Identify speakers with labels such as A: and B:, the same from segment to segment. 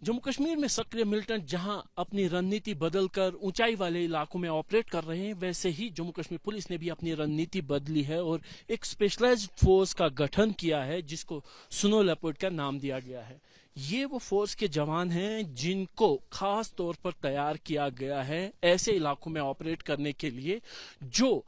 A: जम्मू कश्मीर में सक्रिय मिलिटेंट जहां अपनी रणनीति बदलकर ऊंचाई वाले इलाकों में ऑपरेट कर रहे हैं, वैसे ही जम्मू कश्मीर पुलिस ने भी अपनी रणनीति बदली है और एक स्पेशलाइज्ड फोर्स का गठन किया है जिसको स्नो लेपर्ड का नाम दिया गया है। ये वो फोर्स के जवान हैं जिनको खास तौर पर तैयार किया गया है ऐसे इलाकों में ऑपरेट करने के लिए जो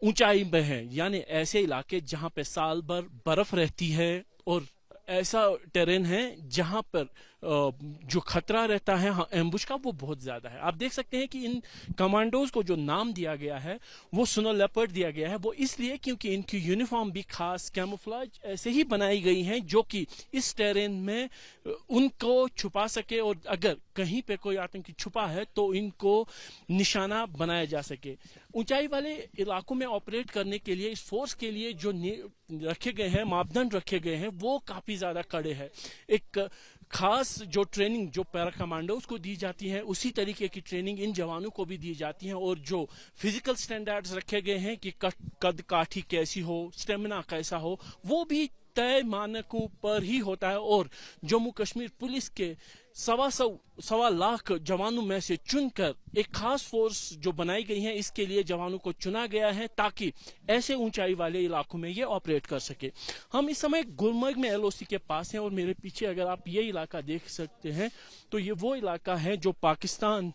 A: ऊंचाई में है, यानी ऐसे इलाके जहां पे साल भर बर्फ रहती है और ऐसा टेरेन है जहां पर जो खतरा रहता है एम्बुश का वो बहुत ज्यादा है। आप देख सकते हैं कि इन कमांडोज को जो नाम दिया गया है वो स्नो लेपर्ड दिया गया है, वो इसलिए क्योंकि इनकी यूनिफॉर्म भी खास कैमोफ्लेज ऐसे ही बनाई गई हैं जो कि इस टेरेन में उनको छुपा सके और अगर कहीं पे कोई आतंकी छुपा है तो इनको निशाना बनाया जा सके। ऊंचाई वाले इलाकों में ऑपरेट करने के लिए इस फोर्स के लिए जो रखे गए हैं, मापदंड रखे गए हैं, वो काफी ज्यादा कड़े हैं। एक खास जो ट्रेनिंग जो पैरा कमांडोज को दी जाती है उसी तरीके की ट्रेनिंग इन जवानों को भी दी जाती है और जो फिजिकल स्टैंडर्ड्स रखे गए हैं कि कद काठी कैसी हो, स्टेमिना कैसा हो, वो भी तय मानकों पर ही होता है। और जम्मू कश्मीर पुलिस के 1.25 लाख जवानों में से चुनकर एक खास फोर्स जो बनाई गई है, इसके लिए जवानों को चुना गया है ताकि ऐसे ऊंचाई वाले इलाकों में ये ऑपरेट कर सके। हम इस समय गुलमर्ग में LOC के पास हैं और मेरे पीछे अगर आप ये इलाका देख सकते हैं तो ये वो इलाका है जो पाकिस्तान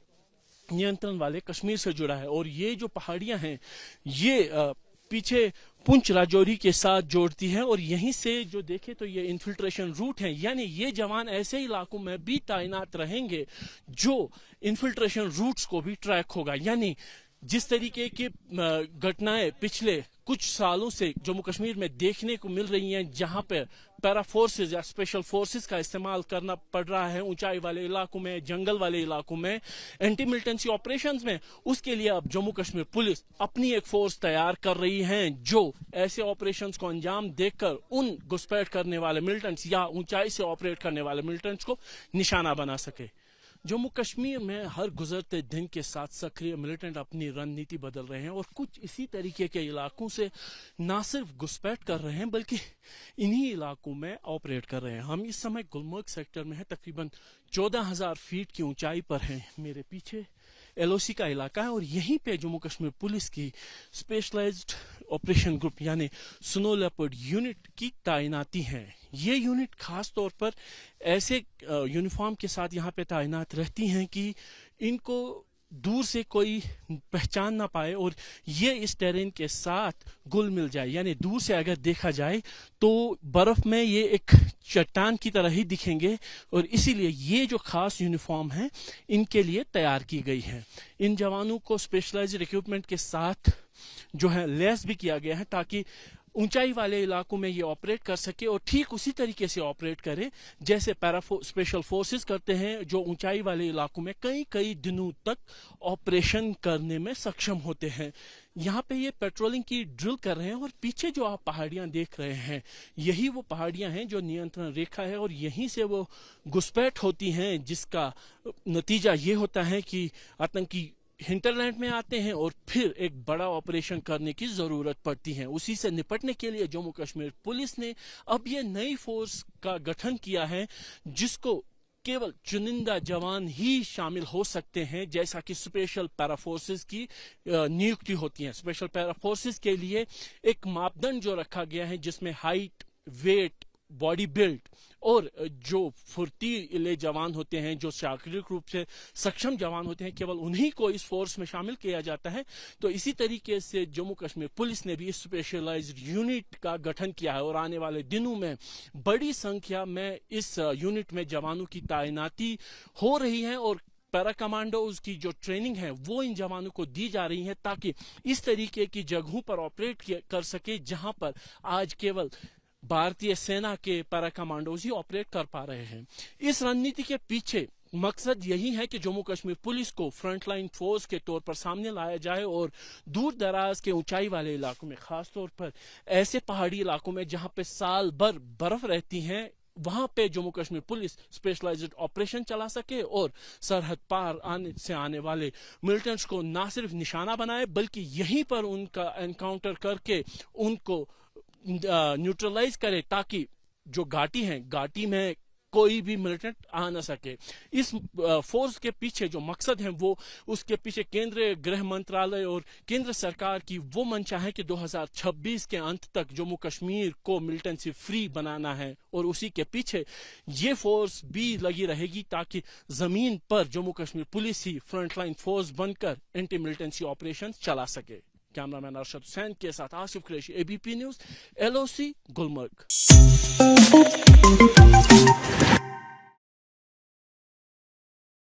A: नियंत्रण वाले कश्मीर से जुड़ा है और ये जो पहाड़ियां हैं ये पीछे पुंछ राजौरी के साथ जोड़ती है और यहीं से जो देखे तो ये इन्फिल्ट्रेशन रूट है, यानी ये जवान ऐसे इलाकों में भी तैनात रहेंगे जो इन्फिल्ट्रेशन रूट्स को भी ट्रैक होगा। यानी जिस तरीके की घटनाएं पिछले कुछ सालों से जम्मू कश्मीर में देखने को मिल रही हैं जहां पे पैरा फोर्सेस या स्पेशल फोर्सेस का इस्तेमाल करना पड़ रहा है ऊंचाई वाले इलाकों में, जंगल वाले इलाकों में, एंटी मिलिटेंसी ऑपरेशंस में, उसके लिए अब जम्मू कश्मीर पुलिस अपनी एक फोर्स तैयार कर रही है जो ऐसे ऑपरेशंस को अंजाम देकर उन घुसपैठ करने वाले मिलिटेंट्स या ऊंचाई से ऑपरेट करने वाले मिलिटेंट्स को निशाना बना सके। जम्मू कश्मीर में हर गुजरते दिन के साथ सक्रिय मिलिटेंट अपनी रणनीति बदल रहे हैं और कुछ इसी तरीके के इलाकों से ना सिर्फ घुसपैठ कर रहे हैं बल्कि इन्हीं इलाकों में ऑपरेट कर रहे हैं। हम इस समय गुलमर्ग सेक्टर में हैं, तकरीबन 14,000 फीट की ऊंचाई पर हैं। मेरे पीछे LOC का इलाका है और यहीं पे जम्मू कश्मीर पुलिस की स्पेशलाइज्ड ऑपरेशन ग्रुप यानी स्नो लेपर्ड यूनिट की तैनाती है। ये यूनिट खास तौर पर ऐसे यूनिफॉर्म के साथ यहाँ पे तैनात रहती हैं कि इनको दूर से कोई पहचान ना पाए और ये इस टेरेन के साथ घुल मिल जाए, यानी दूर से अगर देखा जाए तो बर्फ में ये एक चट्टान की तरह ही दिखेंगे और इसीलिए ये जो खास यूनिफॉर्म है इनके लिए तैयार की गई है। इन जवानों को स्पेशलाइज्ड इक्विपमेंट के साथ जो है लैस भी किया गया है ताकि ऊंचाई वाले इलाकों में ये ऑपरेट कर सके और ठीक उसी तरीके से ऑपरेट करे जैसे स्पेशल फोर्सेस करते हैं जो ऊंचाई वाले इलाकों में कई दिनों तक ऑपरेशन करने में सक्षम होते हैं। यहाँ पे ये पेट्रोलिंग की ड्रिल कर रहे हैं और पीछे जो आप पहाड़ियां देख रहे हैं यही वो पहाड़ियां हैं जो नियंत्रण रेखा है और यहीं से वो घुसपैठ होती हैं जिसका नतीजा ये होता है कि आतंकी हिंटरलैंड में आते हैं और फिर एक बड़ा ऑपरेशन करने की जरूरत पड़ती है। उसी से निपटने के लिए जम्मू कश्मीर पुलिस ने अब ये नई फोर्स का गठन किया है जिसको केवल चुनिंदा जवान ही शामिल हो सकते हैं, जैसा कि स्पेशल पैरा फोर्सेस की नियुक्ति होती है। स्पेशल पैरा फोर्सेस के लिए एक मापदंड जो रखा गया है जिसमें हाइट, वेट, बॉडी बिल्ड और जो फुर्तीले जवान होते हैं, जो शारीरिक रूप से सक्षम जवान होते हैं, केवल उन्हीं को इस फोर्स में शामिल किया जाता है। तो इसी तरीके से जम्मू कश्मीर पुलिस ने भी इस स्पेशलाइज्ड यूनिट का गठन किया है और आने वाले दिनों में बड़ी संख्या में इस यूनिट में जवानों की तैनाती हो रही है और पैरा कमांडोज की जो ट्रेनिंग है वो इन जवानों को दी जा रही है ताकि इस तरीके की जगहों पर ऑपरेट कर सके जहां पर आज केवल भारतीय सेना के पैरा कमांडोज ही ऑपरेट कर पा रहे हैं। इस रणनीति के पीछे मकसद यही है कि जम्मू कश्मीर पुलिस को फ्रंटलाइन फोर्स के तौर पर सामने लाया जाए और दूर दराज के ऊंचाई वाले इलाकों में, खास तौर पर ऐसे पहाड़ी इलाकों में जहां पे साल भर बर्फ रहती है, वहां पे Jammu Kashmir police specialised operation चला सके और सरहद पार आने वाले मिलिटेंट्स को ना सिर्फ निशाना बनाए बल्कि यहीं पर उनका एनकाउंटर करके उनको न्यूट्रलाइज करे ताकि जो घाटी है, घाटी में कोई भी मिलिटेंट आ न सके। इस फोर्स के पीछे जो मकसद है वो उसके पीछे केंद्रीय गृह मंत्रालय और केंद्र सरकार की वो मंशा है कि 2026 के अंत तक जम्मू कश्मीर को मिलिटेंसी फ्री बनाना है और उसी के पीछे ये फोर्स भी लगी रहेगी ताकि जमीन पर जम्मू कश्मीर पुलिस ही फ्रंटलाइन फोर्स बनकर एंटी मिलिटेंसी ऑपरेशन चला सके। कैमरामैन अरशद हुसैन के साथ Asif Qureshi, ABP news, LOC, Gulmarg.